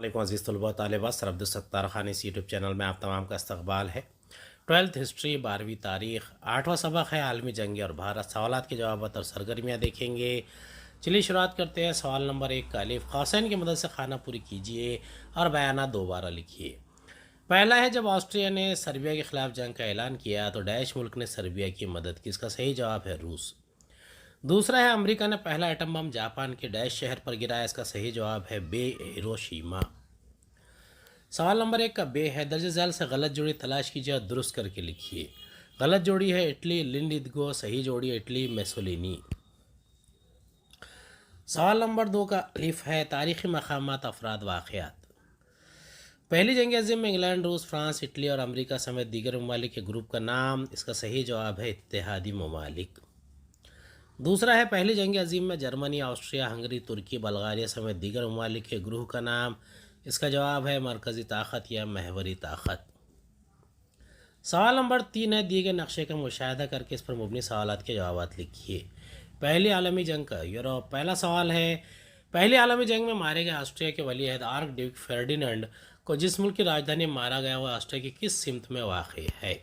वालेकुम अज़ीज़ तलबा तालिबात सर अब्दुलसत्तार खान इस यूट्यूब चैनल में आप तमाम का इस्तकबाल है। 12th हिस्ट्री 12वीं तारीख़ 8वां सबक है आलमी जंग और भारत। सवालात के जवाब और सरगर्मियाँ देखेंगे। चलिए शुरुआत करते हैं। सवाल नंबर 1 का अलिफ क़ौसैन की मदद से खाना पूरी कीजिए और बयानात दोबारा लिखिए। पहला है, जब ऑस्ट्रिया ने सर्बिया के खिलाफ जंग का ऐलान किया तो डैश मुल्क ने सर्बिया की मदद की। इसका सही जवाब है रूस। दूसरा है, अमेरिका ने पहला एटम बम जापान के डैश शहर पर गिराया। इसका सही जवाब है बे हिरोशिमा। सवाल नंबर 1 का बे है, दर्ज झैल से गलत जोड़ी तलाश कीजिए और दुरुस्त करके लिखिए। गलत जोड़ी है इटली लिंडिगो, सही जोड़ी है इटली मेसोलिनी। सवाल नंबर 2 का अलिफ है, तारीख़ी मकामात अफराद वाक़यात। पहली जंग अज़ीम में इंग्लैंड रूस फ्रांस इटली और अमेरिका समेत दीगर ममालिक के ग्रुप का नाम। इसका सही जवाब है इत्तेहादी ममालिक। दूसरा है, पहली जंग अज़ीम में जर्मनी ऑस्ट्रिया हंगरी तुर्की बल्गारिया समेत दीगर ममालिक के ग्रुप का नाम। इसका जवाब है मरकज़ी ताकत या महवरी ताकत। सवाल नंबर 3 है, दिए गए नक्शे का मुशाहिदा करके इस पर मुबनी सवालात के जवाब लिखिए। पहली आलमी जंग का यूरोप। पहला सवाल है, पहली आलमी जंग में मारे गए ऑस्ट्रिया के वली अहद आर्क ड्यूक फर्डिनेंड को जिस मुल्क की राजधानी मारा गया वह ऑस्ट्रिया की किस सिमत में वाक़ है।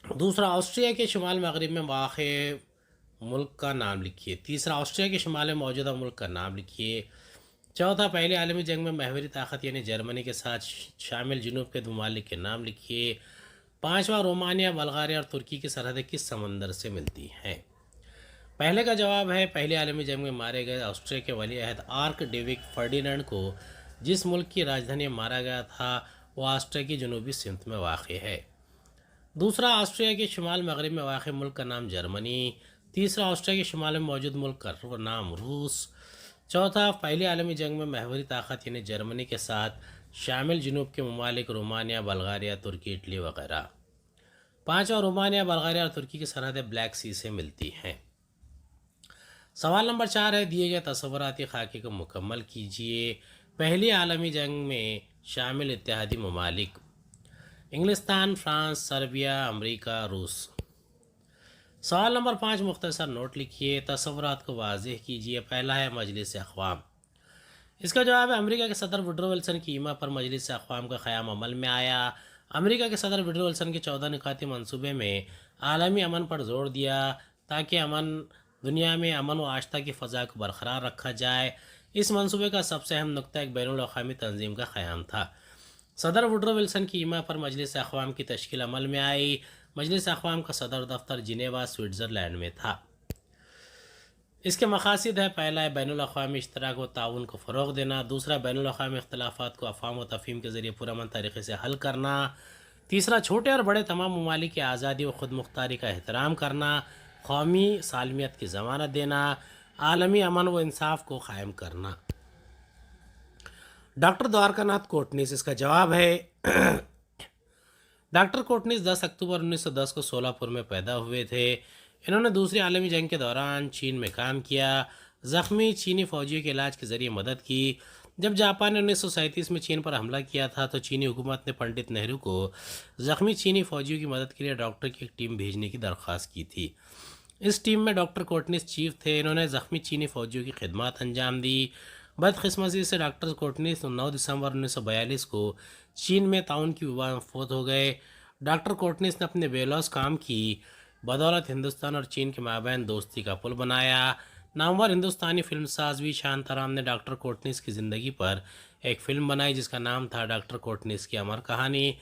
दूसरा, ऑस्ट्रिया के शुमाल मगरब में वाक़ मुल्क का नाम लिखिए। तीसरा, ऑस्ट्रिया के शुमाल में मौजूदा मुल्क का नाम लिखिए। चौथा, पहली आलमी जंग में महवरी ताकत यानी जर्मनी के साथ शामिल जुनूब के ममालिक के नाम लिखिए। पाँचवा, रोमानिया बल्गारिया और तुर्की की सरहदें किस समंदर से मिलती हैं। पहले का जवाब है, पहली आलमी जंग में मारे गए ऑस्ट्रिया के वली अहद आर्क ड्यूक फर्डिनेंड को जिस मुल्क की राजधानी मारा गया था वह ऑस्ट्रिया की जनूबी सिमत में वाक़ है। दूसरा, ऑस्ट्रिया के शुमाल मगरब में वाक़ मुल्क का नाम जर्मनी। तीसरा, ऑस्ट्रिया के शुमाल में मौजूद मुल्क का नाम रूस। चौथा, पहली आलमी जंग में महवरी ताकत यानी जर्मनी के साथ शामिल जुनूब के ममालिक रोमानिया बल्गारिया तुर्की इटली वगैरह। पाँचवा, रोमानिया बल्गारिया और तुर्की की सरहदें ब्लैक सी से मिलती हैं। सवाल नंबर 4 है, दिए गए तस्वुराती खाके को मुकम्मल कीजिए। पहली आलमी जंग में शामिल इत्तेहादी ममालिक इंग्लिस्तान फ्रांस सर्बिया अमरीका रूस। सवाल नंबर 5 मुख्तसर नोट लिखिए। तस्वुरात को वाज़ेह कीजिए। पहला है, मजलिस अक़वाम। इसका जवाब है, अमेरिका के सदर वुडरो विल्सन की ईमा पर मजलिस अक़वाम का क़याम अमल में आया। अमेरिका के सदर वुडरो विल्सन के 14 निकाती मनसूबे में आलमी अमन पर जोर दिया ताकि दुनिया में अमन व आस्था की फ़ज़ा को बरकरार रखा जाए। इस मनसूबे का सबसे अहम नुक्ता एक बैनुल अक़वामी तंजीम का क़याम था। सदर वुडरो विल्सन की ईमा पर मजलिस अक़वाम की तश्कील अमल में आई। मजलिस अक़वाम का सदर दफ्तर जिनेवा स्विट्ज़रलैंड में था। इसके मकासद है, पहला है बैनुल अक़वामी इश्तराक व ताउन को फ़रोग़ देना। दूसरा, बैनुल अक़वामी इख्तिलाफ़ात को अफ़हाम व तफ़हीम के ज़रिए पुरअमन तरीक़े से हल करना। तीसरा, छोटे और बड़े तमाम ममालिक की आज़ादी व ख़ुद मुख्तारी का एहतराम करना। कौमी सालमियत की ज़मानत देना। आलमी अमन व इंसाफ को क़ायम करना। डॉक्टर द्वारकानाथ कोटनिस। इसका जवाब है डॉक्टर कोटनिस 10 अक्टूबर 1910 को सोलापुर में पैदा हुए थे। इन्होंने दूसरी आलमी जंग के दौरान चीन में काम किया। ज़ख्मी चीनी फ़ौजियों के इलाज के ज़रिए मदद की। जब जापान ने 1937 में चीन पर हमला किया था तो चीनी हुकूमत ने पंडित नेहरू को ज़ख्मी चीनी फ़ौजियों की मदद के लिए डॉक्टर की एक टीम भेजने की दरख्वास्त की थी। इस टीम में डॉक्टर कोटनिस चीफ थे। इन्होंने ज़ख्मी चीनी फ़ौजियों की खिदमत अंजाम दी। बदकिस्मती से डॉक्टर कोटनिस 9 दिसंबर 1942 को चीन में ताउन की वबा में फौत हो गए। डॉक्टर कोटनिस ने अपने बेलौस काम की बदौलत हिंदुस्तान और चीन के माबैन दोस्ती का पुल बनाया। नामवर हिंदुस्तानी फिल्म साज वी शांताराम ने डॉक्टर कोटनिस की ज़िंदगी पर एक फ़िल्म बनाई जिसका नाम था डॉक्टर कोटनिस की अमर कहानी।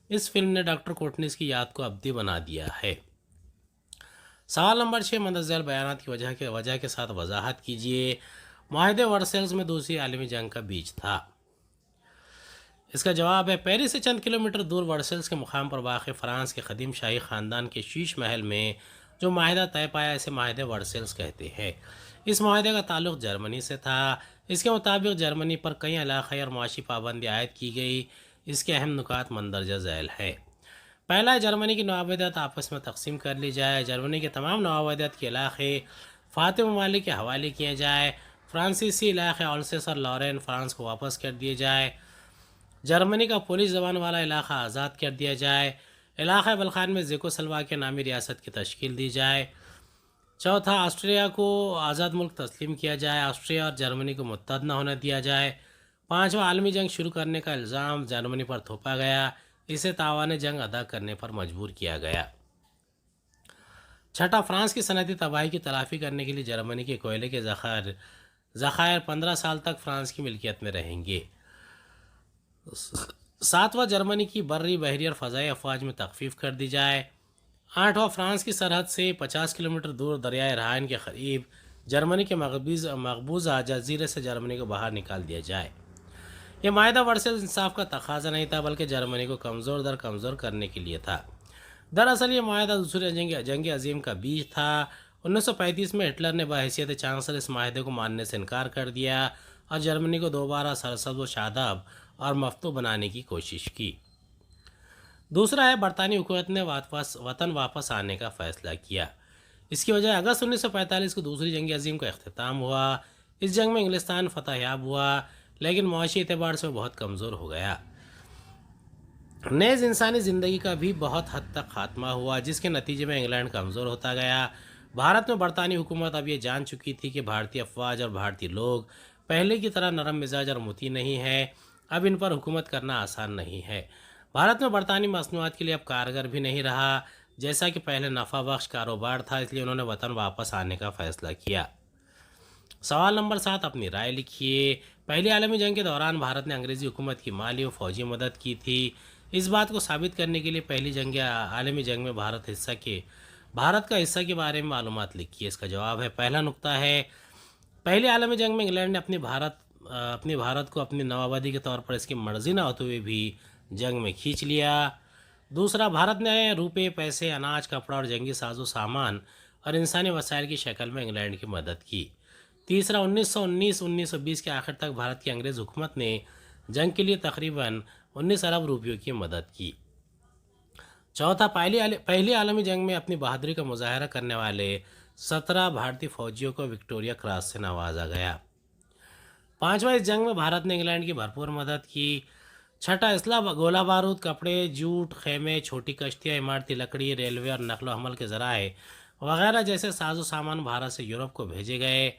इस फिल्म ने डॉक्टर कोटनिस की याद को अब्दी बना दिया है। सवाल नंबर 6 मंदरज़ैल बयानात की वजह के साथ वजाहत कीजिए। माहिदे वर्सेल्स में दूसरी आलमी जंग का बीज था। इसका जवाब है, पेरिस से चंद किलोमीटर दूर वर्सेल्स के मुकाम पर वाक़ फ़्रांस के क़दीम शाही ख़ानदान के शीश महल में जो माहिदा तय पाया इसे माहिदे वर्सेल्स कहते हैं। इस माहिदे का ताल्लुक़ जर्मनी से था। इसके मुताबिक जर्मनी पर कई इलाक़ाई और मुआशी पाबंदी आयद की गई। इसके अहम नुकात मंदरजा झैल है। पहला है, जर्मनी की नवाबदियात आपस में तकसीम कर ली जाए। जर्मनी के तमाम नवाबदियात के इलाक़े फ़ातिह ममालिक के हवाले किए जाए। फ्रांसीसी इलाक़े ऑल्सेस और लॉरेन फ्रांस को वापस कर दिए जाए। जर्मनी का पुलिस ज़बान वाला इलाक़ा आज़ाद कर दिया जाए। इलाक़ा बल्खान में ज़ेकोस्लोवाकिया नामी रियासत की तश्कील दी जाए। चौथा, ऑस्ट्रिया को आज़ाद मुल्क तस्लीम किया जाए। ऑस्ट्रिया और जर्मनी को मुत्तहद न होने दिया जाए। पांचवा आलमी जंग शुरू करने का इल्ज़ाम जर्मनी पर थोपा गया, इसे तावान जंग अदा करने पर मजबूर किया गया। छठा, फ्रांस की सनती तबाही की तलाफी करने के लिए जर्मनी के कोयले के ज़खायर 15 साल तक फ्रांस की मिल्कियत में रहेंगे। सातवां, जर्मनी की बर्री बहरी और फ़ज़ाई अफवाज में तखफीफ कर दी जाए। आठवां, फ्रांस की सरहद से 50 किलोमीटर दूर दरियाए राइन के करीब जर्मनी के मकबूजा जजीरे से जर्मनी को बाहर निकाल दिया जाए। यह माहिदा वर्सेल इंसाफ का तकाजा नहीं था, बल्कि जर्मनी को कमज़ोर दर कमज़ोर करने के लिए था। दरअसल ये माहिदा दूसरी जंग अजीम का बीज था। 1935 में हिटलर ने बहैसियत चांसलर इस माहिदे को मानने से इनकार कर दिया और जर्मनी को दोबारा सरसब्ज़ व शादाब और मफतू बनाने की कोशिश की। दूसरा है, बरतानी हुकूमत ने वतन वापस आने का फ़ैसला किया। इसकी वजह अगस्त 1945 को दूसरी जंग अजीम का अख्ताम हुआ। इस जंग में इंग्लिस्तान फतहयाब हुआ, लेकिन मुआशी एतबार से वो बहुत कमज़ोर हो गया। नेज़ इंसानी ज़िंदगी का भी बहुत हद तक खात्मा हुआ, जिसके नतीजे में इंग्लैंड कमज़ोर होता गया। भारत में बरतानी हुकूमत अब ये जान चुकी थी कि भारतीय अफवाज और भारतीय लोग पहले की तरह नरम मिजाज और मुती नहीं है। अब इन पर हुकूमत करना आसान नहीं है। भारत में बरतानी मसनूआत के लिए अब कारगर भी नहीं रहा, जैसा कि पहले नफ़ा बख्श कारोबार था, इसलिए उन्होंने वतन वापस आने का फ़ैसला किया। सवाल नंबर 7, अपनी राय लिखिए। पहली आलमी जंग के दौरान भारत ने अंग्रेज़ी हुकूमत की माली और फ़ौजी मदद की थी। इस बात को साबित करने के लिए पहली आलमी जंग में भारत का हिस्सा के बारे में मालूमात लिखिए। इसका जवाब है, पहला नुक्ता है, पहली आलमी जंग में इंग्लैंड ने अपनी भारत को अपनी नवाबादी के तौर पर इसकी मर्जी न होते हुए भी जंग में खींच लिया। दूसरा, भारत ने रुपये, पैसे, अनाज, कपड़ा और जंगी साजो सामान और इंसानी वसाइल की शक्ल में इंग्लैंड की मदद की। तीसरा, 1919-1920 के आखिर तक भारत की अंग्रेज़ हुकूमत ने जंग के लिए तकरीबन 19 अरब रुपयों की मदद की। चौथा, पहली आलमी जंग में अपनी बहादुरी का मुजाहरा करने वाले 17 भारतीय फौजियों को विक्टोरिया क्रॉस से नवाजा गया। पांचवा, इस जंग में भारत ने इंग्लैंड की भरपूर मदद की। छठा, इसला गोला बारूद, कपड़े, जूट, खेमे, छोटी कश्तियाँ, इमारती लकड़ी, रेलवे और नकलो हमल के ज़राए वगैरह जैसे साजो सामान भारत से यूरोप को भेजे गए।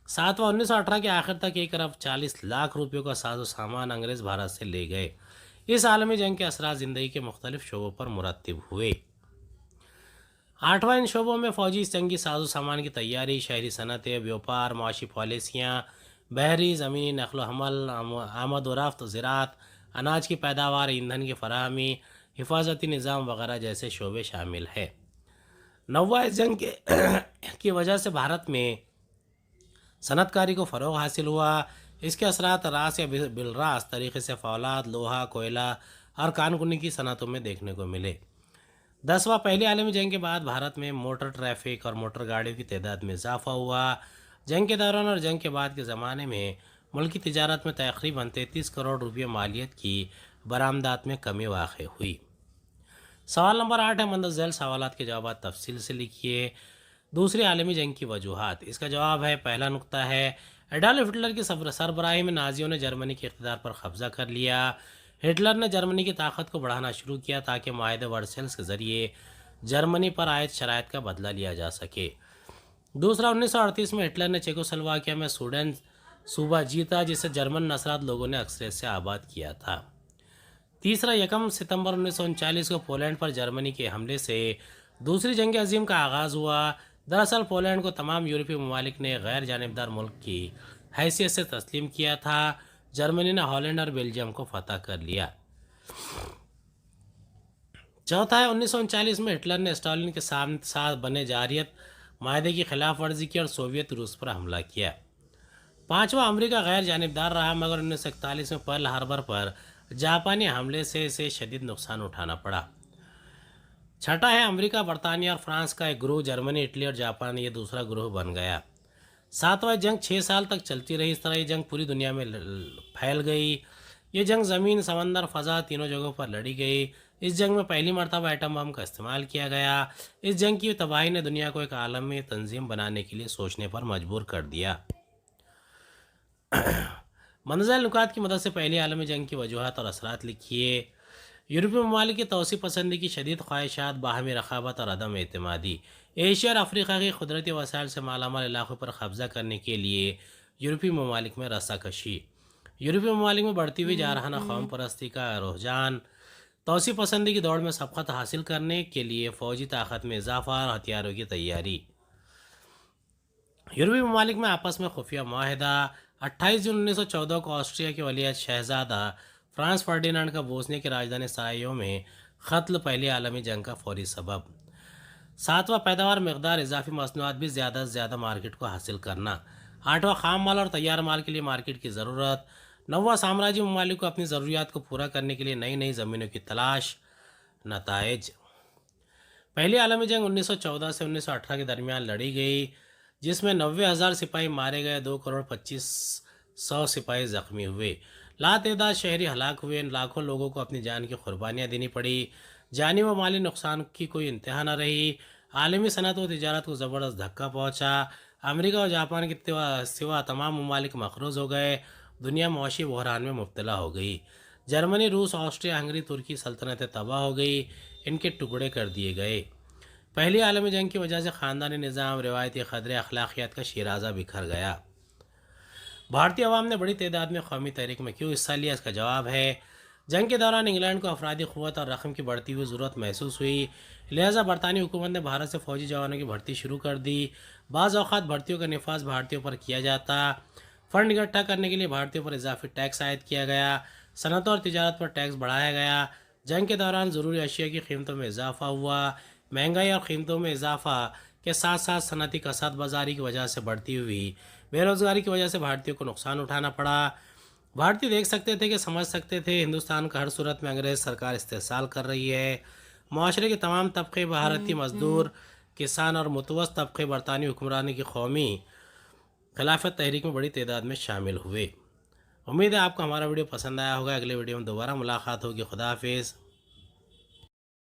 सातवां, 1918 के आखिर तक 1 अरब 40 लाख रुपयों का साजो सामान अंग्रेज़ भारत से ले गए। इस आलमी जंग के असरात ज़िंदगी के मुख्तलिफ शोबों पर मुरतब हुए। आठवां, इन शोबों में फ़ौजी जंगी साजो सामान की तैयारी, शहरी सनतें, व्यापार, माशी पॉलिसियाँ, बहरी ज़मीनी नकलो हमल, आमद व रफ्त, ज़राअत, अनाज की पैदावार, ईंधन की फराहमी, हिफाजती निज़ाम वगैरह जैसे शोबे शामिल है। नौवां, इस जंग की वजह से भारत में सनतकारी को फ़रोग़ हासिल हुआ। इसके असरात रास या बिलरास तरीके से फौलाद, लोहा, कोयला और कानकुनी की सनतों में देखने को मिले। 10वां, पहली आलमी जंग के बाद भारत में मोटर ट्रैफिक और मोटर गाड़ियों की तादाद में इजाफा हुआ। जंग के दौरान और जंग के बाद के ज़माने में मुल्की तिजारत में तकरीबन 33 करोड़ रुपये मालियत की बरामदात में कमी वाक़ हुई। सवाल नंबर 8 है, मंदरज़ैल सवालात के जवाब तफसील से लिखिए। दूसरी आलमी जंग की वजूहात। इसका जवाब है, पहला नुक्ता है, एडोल्फ हिटलर की सरबराही में नाजियों ने जर्मनी के इक़्तिदार पर कब्ज़ा कर लिया। हिटलर ने जर्मनी की ताकत को बढ़ाना शुरू किया ताकि माहिदे वर्सेल्स के ज़रिए जर्मनी पर आयद शराइत का बदला लिया जा सके। दूसरा, 1938 में हिटलर ने चेकोस्लोवाकिया में सूडन सूबा जीता, जिसे जर्मन नस्रात लोगों ने अक्सरियत से आबाद किया था। तीसरा, 1 सितंबर 1939 को पोलैंड पर जर्मनी के हमले से दूसरी जंग अजीम का आगाज़ हुआ। दरअसल पोलैंड को तमाम यूरोपीय ममालिक ने गैर जानिबदार मुल्क की हैसियत से तस्लीम किया था। जर्मनी ने हॉलैंड और बेल्जियम को फतह कर लिया। चौथा है, 1939 में हिटलर ने स्टालिन के साथ बने जारियत माहदे की खिलाफ वर्जी की और सोवियत रूस पर हमला किया। पाँचवा, अमेरिका गैर जानिबदार रहा, मगर 1941 में पर्ल हार्बर पर जापानी हमले से इसे शदीद नुकसान उठाना पड़ा। छठा है, अमेरिका, बरतानिया और फ्रांस का एक ग्रोह जर्मनी, इटली और जापान ये दूसरा ग्रोह बन गया। सातवां, जंग 6 साल तक चलती रही। इस तरह ये जंग पूरी दुनिया में फैल गई। ये जंग ज़मीन, समंदर, फ़ज़ा तीनों जगहों पर लड़ी गई। इस जंग में पहली मरतबा एटम बम का इस्तेमाल किया गया। इस जंग की तबाही ने दुनिया को एक आलमी तंजीम बनाने के लिए सोचने पर मजबूर कर दिया। मंदरज़ैल नुकात की मदद से पहली आलमी जंग की वजूहात और असरात लिखिए। यूरोपीय ममालिक की तोसी पसंदी की शदीद ख्वाहिशात, बाहमी रखावत और अदम एतमादी, एशिया और अफ्रीका के कुदरती वसाइल से मालामाल इलाक़ों पर कब्ज़ा करने के लिए यूरोपीय ममालिक में रस्साकशी, यूरोपीय ममालिक में बढ़ती हुई जारहाना कौम परस्ती का रुझान, तोसी पसंदी की दौड़ में सबकत हासिल करने के लिए फ़ौजी ताकत में इजाफा और हथियारों की तैयारी। यूरोपीय ममालिक में आपस में खुफिया माहिदा, 28 जून 1914 को ऑस्ट्रिया के वलीयत शहजादा फ्रांस फर्डिनांड का बोस्निया की राजधानी सराइयो में कत्ल पहली आलमी जंग का फौरी सबब। सातवां, पैदावार मकदार इजाफी मसनूआत भी ज़्यादा से ज़्यादा मार्केट को हासिल करना। आठवां, खाम माल और तैयार माल के लिए मार्केट की ज़रूरत। नौवां, साम्राज्य ममालिक को अपनी ज़रूरियात को पूरा करने के लिए नई नई ज़मीनों की तलाश। नताइज। पहली आलमी जंग 1914 से 1918 के दरमियान लड़ी गई, जिसमें 90,000 सिपाही मारे गए, 2,25,00,000 सिपाही जख्मी हुए, लातेदाद शहरी हलाक हुए, लाखों लोगों को अपनी जान की कुर्बानियाँ देनी पड़ी, जानी व माली नुकसान की कोई इंतहा न रही। आलमी सनत व तिजारत को ज़बरदस्त धक्का पहुँचा। अमेरिका और जापान के सिवा तमाम ममालिक मकरूज़ हो गए। दुनिया मुआशी बहरान में मुब्तला हो गई। जर्मनी, रूस, ऑस्ट्रिया, हंगरी, तुर्की सल्तनतें तबाह हो गई, इनके टुकड़े कर दिए गए। पहली आलमी जंग की वजह से ख़ानदानी निज़ाम, रिवायती क़दरें, अखलाकियात का शिराजा बिखर गया। भारतीय अवाम ने बड़ी तादाद में कौमी तहरीक में क्यों हिस्सा लिया, इसका जवाब है जंग के दौरान इंग्लैंड को अफराधी क़ुव्वत और रकम की बढ़ती हुई ज़रूरत महसूस हुई, लिहाजा बरतानी हुकूमत ने भारत से फ़ौजी जवानों की भर्ती शुरू कर दी। बाज़ औक़ात भर्तियों का नफाज भारतीयों पर किया जाता। फ़ंड इकट्ठा करने के लिए भारतीयों पर इजाफी टैक्स आयद किया गया। सनतों और तिजारत पर टैक्स बढ़ाया गया। जंग के दौरान ज़रूरी अशिया की कीमतों में इजाफा हुआ। महंगाई और कीमतों में इजाफा के साथ साथ सनती कसरत बाजारी की वजह से बढ़ती हुई बेरोज़गारी की वजह से भारतीयों को नुकसान उठाना पड़ा। भारतीय देख सकते थे कि समझ सकते थे हिंदुस्तान का हर सूरत में अंग्रेज़ सरकार इस्तेसाल कर रही है। माशरे के तमाम तबके, भारतीय मजदूर, किसान और मुतवस्त तबके बरतानी हुक्मरानी की कौमी खिलाफत तहरीक में बड़ी तादाद में शामिल हुए। उम्मीद है आपको हमारा वीडियो पसंद आया होगा। अगले वीडियो में दोबारा मुलाकात होगी। खुदा हाफिज़।